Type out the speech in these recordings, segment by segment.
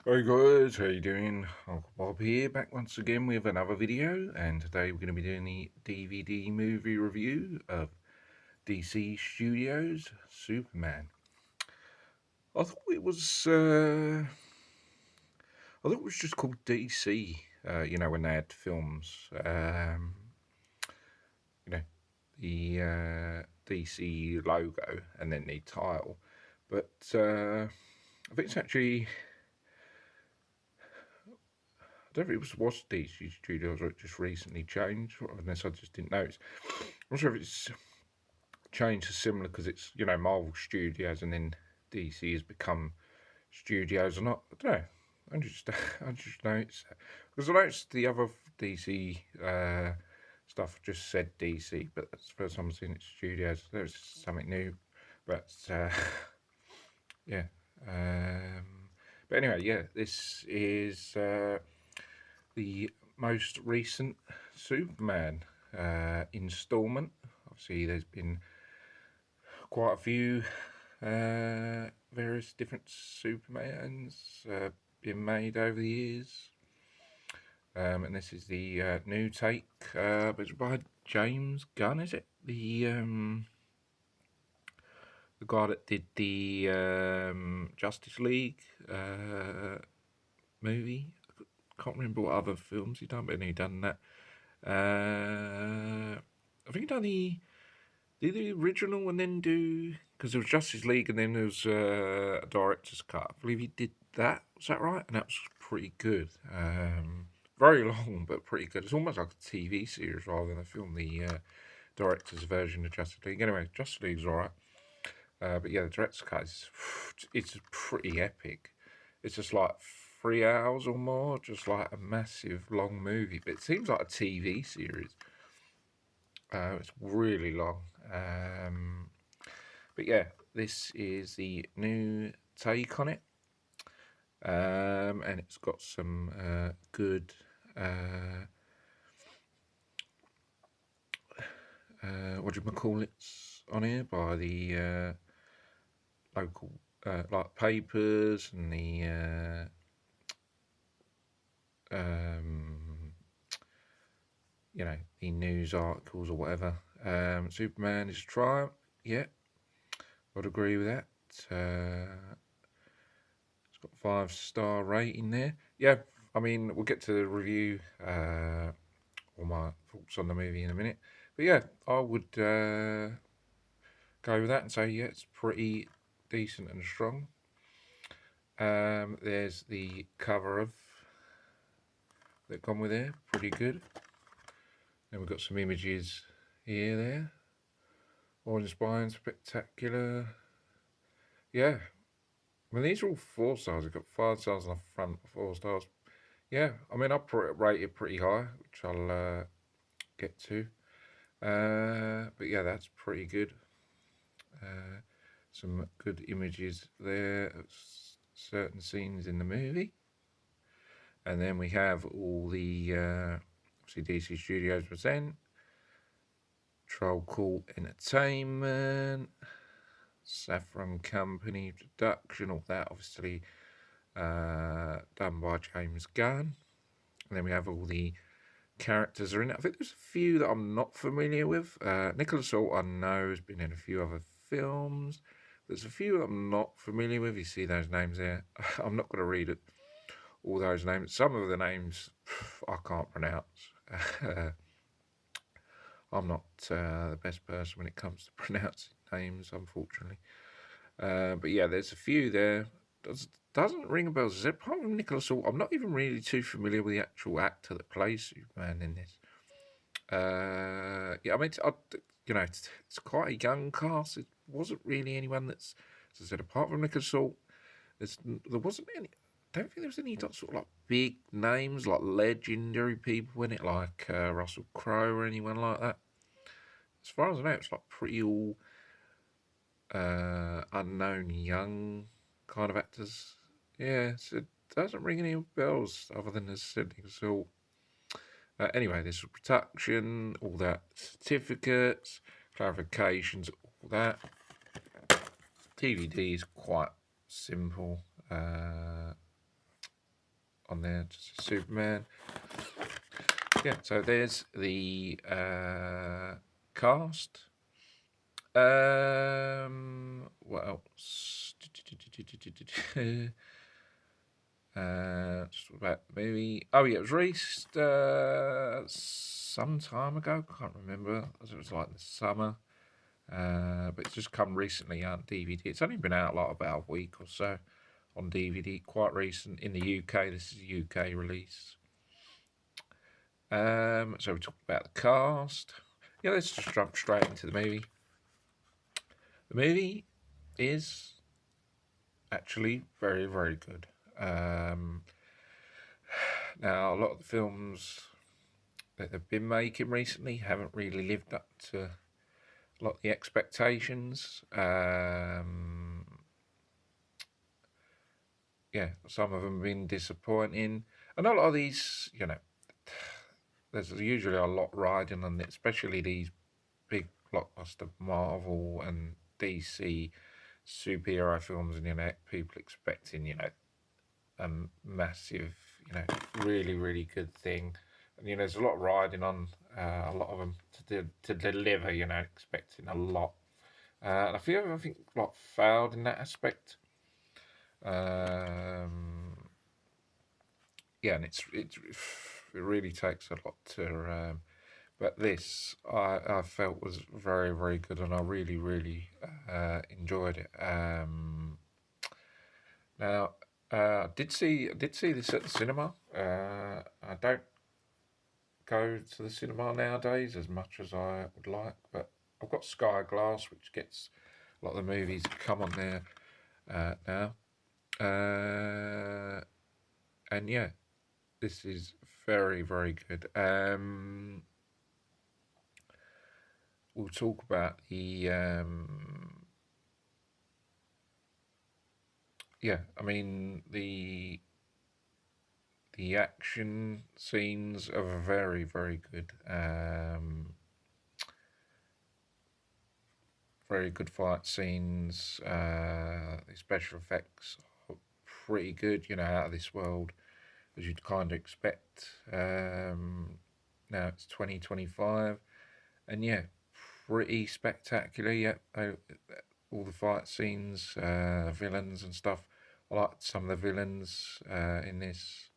Hey guys, how you doing? Uncle Bob here, back once again with another video, and today we're going to be doing the DVD movie review of DC Studios Superman. I thought it was, I thought it was just called DC. When they had films, you know, the DC logo and then the title, but I think it's actually. I don't know if it was DC Studios or it just recently changed, unless I just didn't notice. I'm not sure if it's changed to similar because it's, Marvel Studios and then DC has become studios or not. I don't know. I just noticed that. Because I noticed the other DC stuff just said DC, but that's the first time I've seen it studios. There's something new. But yeah. But anyway, yeah, this is the most recent Superman installment. Obviously, there's been quite a few various different Supermans been made over the years. And this is the new take, but it's by James Gunn, is it? The guy that did the Justice League movie. I can't remember what other films he done, but he done that. I think he done the original and then do, because there was Justice League and then there was a director's cut. I believe he did that. Was that right? And that was pretty good. Very long, but pretty good. It's almost like a TV series rather than a film. The director's version of Justice League. Anyway, Justice League's alright. But yeah, the director's cut is it's pretty epic. It's just like 3 hours or more, just like a massive long movie. But it seems like a TV series. It's really long. But yeah, this is the new take on it. And it's got some good what do you call it on here by the local like papers and the the news articles or whatever. Superman is a triumph. Yeah, I'd agree with that. It's got 5-star rating there. Yeah, I mean we'll get to the review, all my thoughts on the movie in a minute. But yeah, I would go with that and say yeah, it's pretty decent and strong. There's the cover of that come with there, pretty good. Then we've got some images here, there. Awe-inspiring, spectacular. Yeah, I mean these are all 4 stars. I've got 5 stars on the front, 4 stars. Yeah, I mean I'll rate it pretty high, which I'll get to. But yeah, that's pretty good. Some good images there of certain scenes in the movie. And then we have all the obviously DC Studios present, Troll Court Entertainment, Saffron Company production, all that obviously done by James Gunn. And then we have all the characters are in it. I think there's a few that I'm not familiar with. Nicholas Hoult I know has been in a few other films. There's a few that I'm not familiar with. You see those names there. I'm not going to read it. All those names. Some of the names I can't pronounce. I'm not the best person when it comes to pronouncing names, unfortunately. But yeah, there's a few there. Doesn't ring a bell. Is it apart from Nicholas Hoult? I'm not even really too familiar with the actual actor that plays Superman in this. Yeah, I mean, it's quite a young cast. It wasn't really anyone that's, as I said, apart from Nicholas Hoult, there wasn't any. I don't think there was any sort of like big names, like legendary people in it, like Russell Crowe or anyone like that. As far as I know, it's like pretty all unknown young kind of actors. Yeah, so it doesn't ring any bells other than the Sydney Salt. Anyway, there's protection, all that, certificates, clarifications, all that. DVD is quite simple. on there, just a Superman. Yeah, so there's the cast. What else? Just about the movie. Oh yeah, it was released some time ago. Can't remember. It was like the summer. But it's just come recently out on DVD. It's only been out like about a week or so on DVD. Quite recent in the UK. This is a UK release. So we talked about the cast. Yeah, let's just jump straight into the movie. The movie is actually very, very good. Now, a lot of the films that they've been making recently haven't really lived up to a lot of the expectations. Yeah, some of them have been disappointing. And a lot of these, there's usually a lot riding on it, especially these big blockbuster Marvel and DC superhero films, and people expecting a massive, really really good thing, and there's a lot riding on a lot of them to deliver, expecting a lot, and I think a lot failed in that aspect. Yeah, and it really takes a lot to. But this I felt was very very good, and I really really enjoyed it. Now I did see this at the cinema. I don't go to the cinema nowadays as much as I would like, but I've got Sky Glass, which gets a lot of the movies that come on there now. And yeah, this is very very good. We'll talk about the yeah. I mean the action scenes are very very good. Very good fight scenes. The special effects are pretty good. Out of this world, as you'd kind of expect. Now it's 2025, and yeah, pretty spectacular. Yeah, all the fight scenes, villains and stuff. I liked some of the villains in this.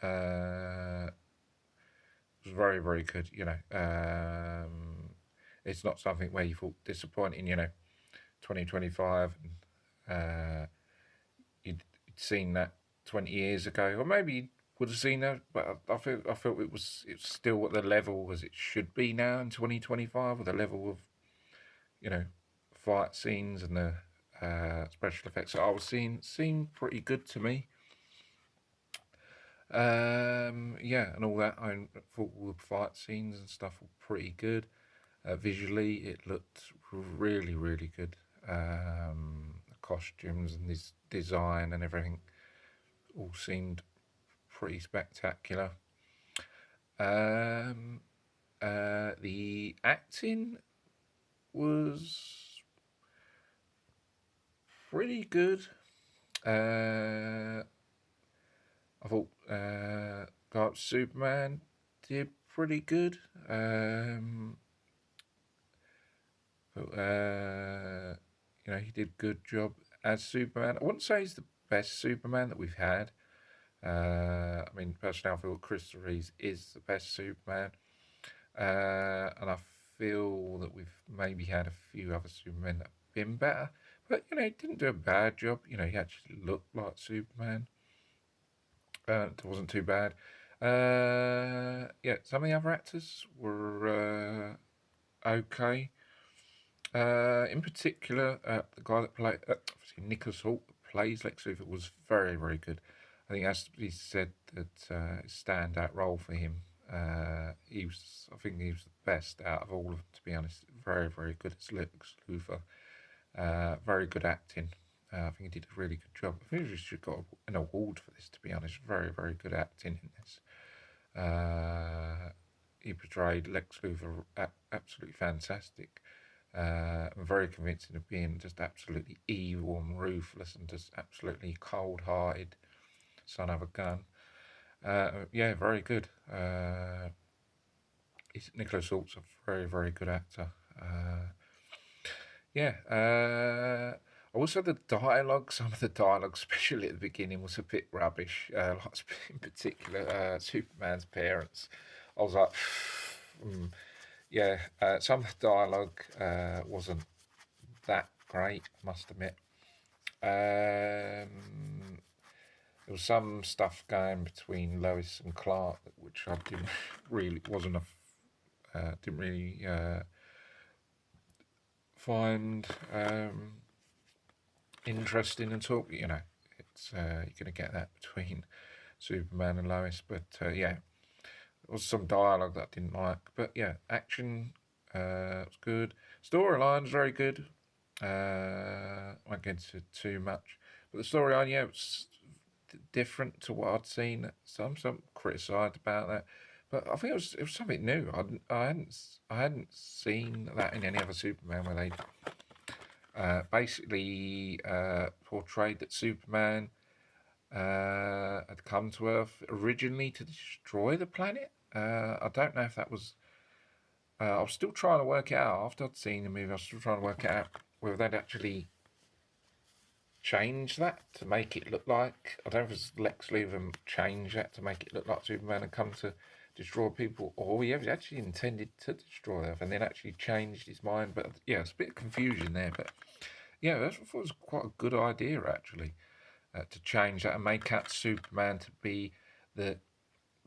It was very, very good. It's not something where you feel disappointing. 2025, and you'd seen that 20 years ago, or maybe you would have seen that, but I felt it's still at the level as it should be now in 2025, with the level of fight scenes and the special effects that I was seemed pretty good to me. Yeah, and all that. I thought all the fight scenes and stuff were pretty good. Visually, it looked really, really good. The costumes and this design and everything all seemed pretty spectacular. The acting was pretty good. I thought Superman did pretty good. But, he did a good job as Superman. I wouldn't say he's the best Superman that we've had. I mean, personally, I feel Christopher Reeve is the best Superman. And I feel that we've maybe had a few other Supermen that have been better. But, he didn't do a bad job. He actually looked like Superman. It wasn't too bad. Yeah, some of the other actors were okay. In particular, the guy that played Nicholas Hoult that plays Lex Luthor was very, very good. I think as he said that standout role for him. I think he was the best out of all of them, to be honest. Very, very good as Lex Luthor. Very good acting. I think he did a really good job. I think he should have got an award for this, to be honest. Very, very good acting in this. He portrayed Lex Luthor absolutely fantastic. Very convincing of being just absolutely evil and ruthless and just absolutely cold-hearted. son of a gun. Yeah, very good. Nicholas Holt's a very, very good actor. Yeah. Also, the dialogue, some of the dialogue, especially at the beginning, was a bit rubbish. Like, in particular, Superman's parents. I was like, yeah, some of the dialogue wasn't that great, I must admit. There was some stuff going between Lois and Clark, which I didn't really wasn't a didn't really find interesting at all. You know, it's you're gonna get that between Superman and Lois, but yeah, there was some dialogue that I didn't like, but yeah, action was good. Storyline's very good. I won't get into too much, but the storyline, yeah, it was different to what I'd seen. Some criticised about that, but I think it was something new. I hadn't seen that in any other Superman where they basically portrayed that Superman had come to Earth originally to destroy the planet. I don't know if that was. I was still trying to work it out after I'd seen the movie. I was still trying to work it out whether they'd actually change that to make it look like. I don't know if it's Lex Luthor changed that to make it look like Superman had come to destroy people, or he actually intended to destroy Earth and then actually changed his mind. But yeah, it's a bit of confusion there. But yeah, that was quite a good idea actually, to change that and make out Superman to be the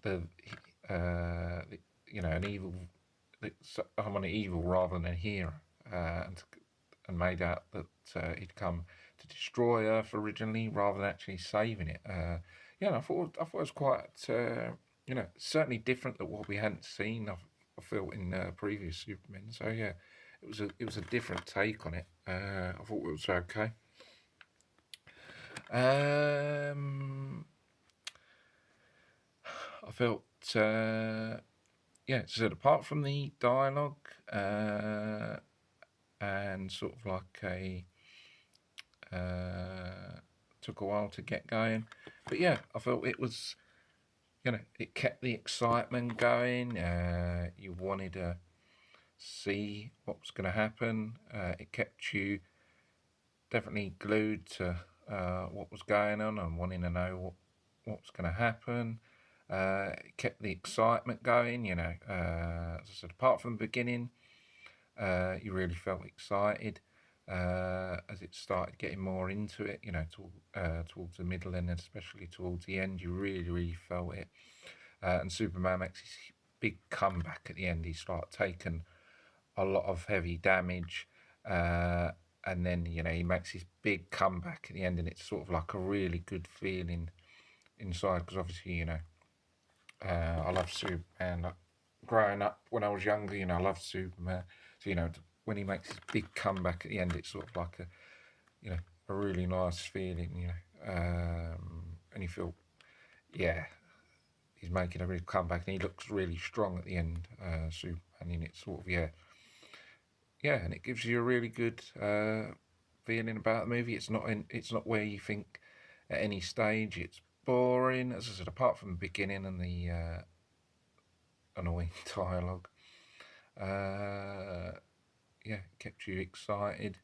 the, you know, an evil, someone evil rather than a hero, and made out that he'd come to destroy Earth originally rather than actually saving it. Yeah, I thought it was quite you know, certainly different than what we hadn't seen. I feel in previous Supermen. So yeah, it was a different take on it. I thought it was okay. Um, I felt yeah. So apart from the dialogue and sort of like a took a while to get going, but yeah, I felt it was, you know, it kept the excitement going. You wanted to see what was going to happen. It kept you definitely glued to what was going on and wanting to know what was going to happen. It kept the excitement going, you know. As I said, apart from the beginning, you really felt excited as it started getting more into it, you know, towards the middle and especially towards the end, you really, really felt it. And Superman makes his big comeback at the end. He starts taking a lot of heavy damage. And then, you know, he makes his big comeback at the end, and it's sort of like a really good feeling inside because obviously, you know, I love Superman. Like, growing up when I was younger, you know, I loved Superman. So, you know, when he makes his big comeback at the end, it's sort of like a, you know, a really nice feeling, you know. And you feel, yeah, he's making a real comeback and he looks really strong at the end, Superman. And it's sort of, yeah, and it gives you a really good feeling about the movie. It's not where you think at any stage it's boring. As I said, apart from the beginning and the annoying dialogue, yeah, it kept you excited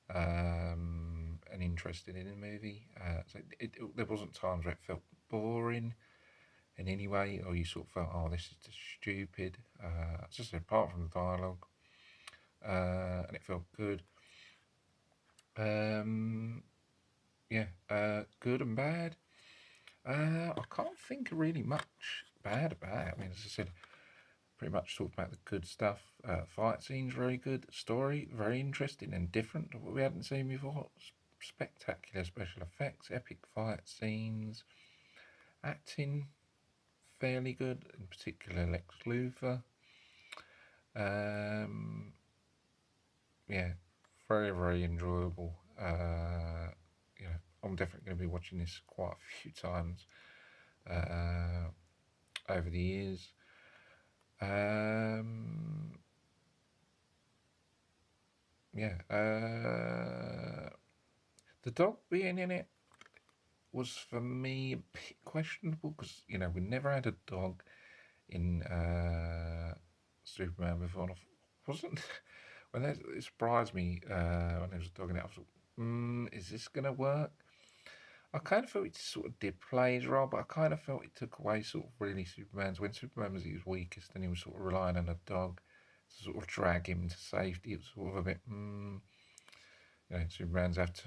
and interested in the movie. So there wasn't times where it felt boring in any way, or you sort of felt, oh, this is just stupid. As I said, apart from the dialogue, and it felt good. Yeah, good and bad. I can't think of really much bad about it. I mean, as I said, pretty much talked about the good stuff. Fight scenes very good. Story very interesting and different to what we hadn't seen before. Spectacular special effects, epic fight scenes, acting fairly good, in particular Lex Luthor. Yeah, very, very enjoyable. You know, I'm definitely going to be watching this quite a few times over the years. Yeah, the dog being in it was for me a bit questionable because we never had a dog in Superman before. And wasn't when it surprised me when there was a dog in it. I was like, is this gonna work? I kind of felt it sort of did play his role, but I kind of felt it took away sort of really Superman's when Superman was at his weakest, and he was sort of relying on a dog to sort of drag him to safety. It was sort of a bit, Superman's had to,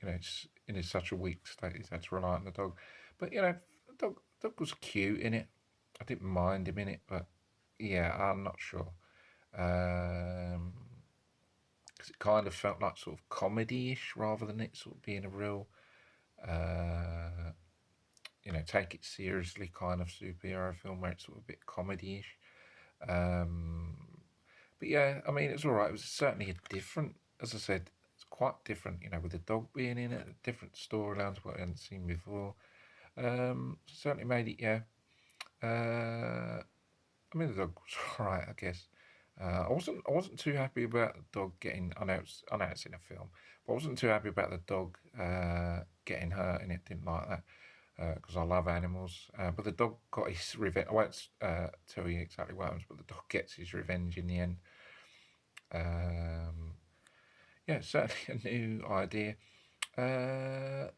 it's in such a weak state, he's had to rely on the dog. But the dog was cute in it. I didn't mind him in it, but yeah, I'm not sure. Because it kind of felt like sort of comedy-ish rather than it sort of being a real, uh, take it seriously kind of superhero film where it's sort of a bit comedy-ish. Um, but yeah, I mean, it's all right. It was certainly a different, as I said, it's quite different, with the dog being in it, different storylines what I hadn't seen before. Certainly made it, yeah. I mean, the dog was all right, I guess. I wasn't too happy about the dog getting. I know it's in a film, but I wasn't too happy about the dog getting hurt in it. Didn't like that because I love animals. But the dog got his revenge. I won't tell you exactly what happens, but the dog gets his revenge in the end. Um, yeah, certainly a new idea. As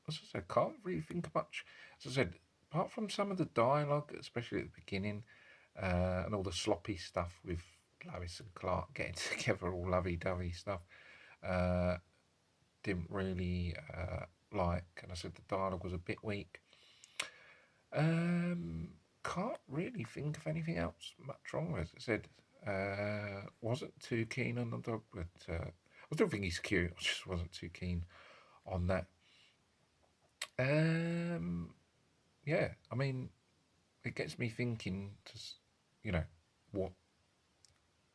I said, can't really think of much. As I said, apart from some of the dialogue, especially at the beginning, and all the sloppy stuff with Lois and Clark getting together, all lovey-dovey stuff, uh, didn't really like. And I said the dialogue was a bit weak. Can't really think of anything else much wrong with it. I said, wasn't too keen on the dog, but I still think he's cute. I just wasn't too keen on that. Yeah, I mean, it gets me thinking to, what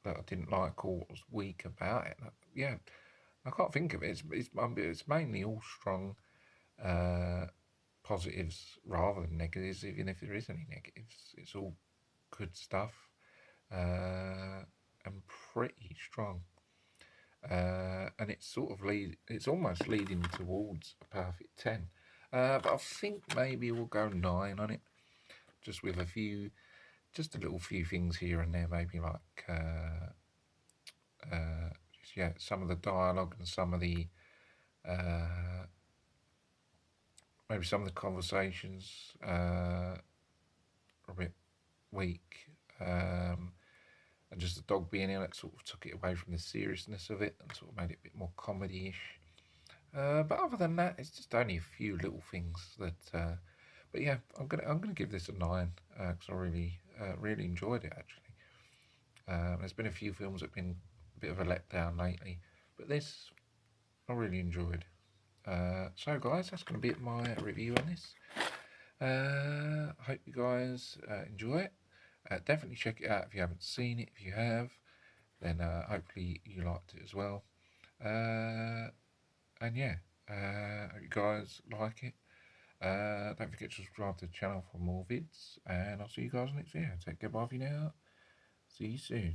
that I didn't like or what was weak about it. Yeah, I can't think of it. It's mainly all strong positives rather than negatives, even if there is any negatives. It's all good stuff and pretty strong. And it's almost leading towards a perfect 10. But I think maybe we'll go 9 on it, just with just a little few things here and there, maybe like, some of the dialogue and some of the, uh, maybe some of the conversations are a bit weak. And just the dog being in it sort of took it away from the seriousness of it and sort of made it a bit more comedy-ish. But other than that, it's just only a few little things that. But yeah, I'm gonna give this a 9 because I really enjoyed it actually. There's been a few films that've been a bit of a letdown lately, but this I really enjoyed. So guys, that's going to be my review on this. I hope you guys enjoy it. Definitely check it out if you haven't seen it. If you have, then hopefully you liked it as well. And yeah, hope you guys like it. Don't forget to subscribe to the channel for more vids, and I'll see you guys next video. Take care, bye for now. See you soon.